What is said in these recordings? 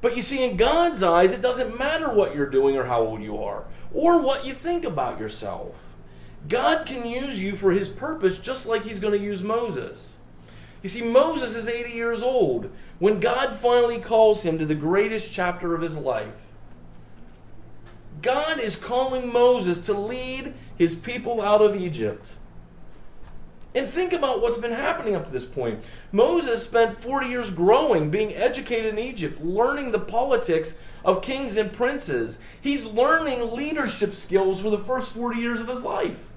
But you see, in God's eyes, it doesn't matter what you're doing or how old you are, or what you think about yourself. God can use you for his purpose just like he's going to use Moses. You see, Moses is 80 years old when God finally calls him to the greatest chapter of his life. God is calling Moses to lead his people out of Egypt. And think about what's been happening up to this point. Moses spent 40 years growing, being educated in Egypt, learning the politics of kings and princes. He's learning leadership skills for the first 40 years of his life.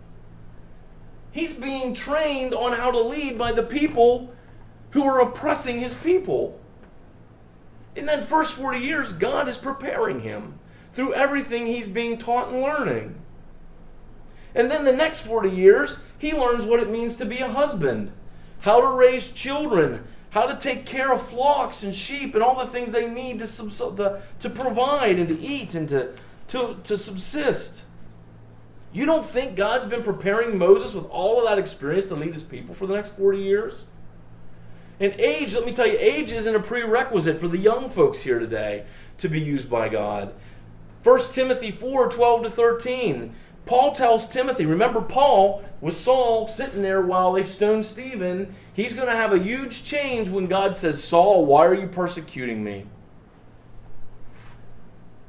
He's being trained on how to lead by the people who are oppressing his people. In that first 40 years, God is preparing him through everything he's being taught and learning. And then the next 40 years, he learns what it means to be a husband, how to raise children, how to take care of flocks and sheep and all the things they need to provide and to eat and to subsist. You don't think God's been preparing Moses with all of that experience to lead his people for the next 40 years? And age, let me tell you, age isn't a prerequisite for the young folks here today to be used by God. 1 Timothy 4:12-13. Paul tells Timothy, remember Paul with Saul sitting there while they stoned Stephen. He's going to have a huge change when God says, Saul, why are you persecuting me?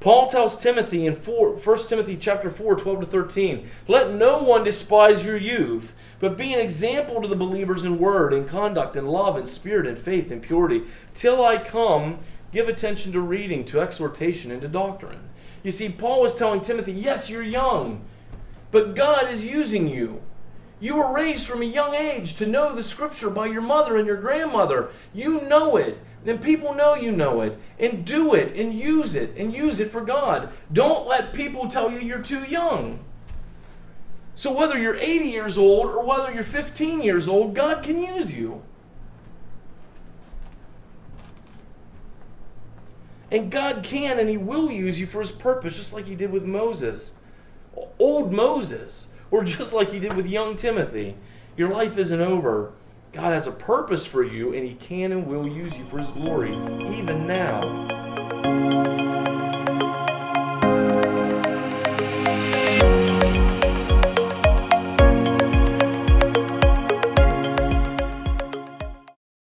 Paul tells Timothy in 1 Timothy chapter 4:12-13, let no one despise your youth, but be an example to the believers in word, in conduct, in love, in spirit, in faith, in purity. Till I come, give attention to reading, to exhortation, and to doctrine. You see, Paul is telling Timothy, yes, you're young, but God is using you. You were raised from a young age to know the Scripture by your mother and your grandmother. You know it. Then people know you know it. And do it and use it for God. Don't let people tell you you're too young. So whether you're 80 years old or whether you're 15 years old, God can use you. And God can and he will use you for his purpose, just like he did with Moses. Old Moses. Or just like he did with young Timothy. Your life isn't over. God has a purpose for you, and he can and will use you for his glory, even now.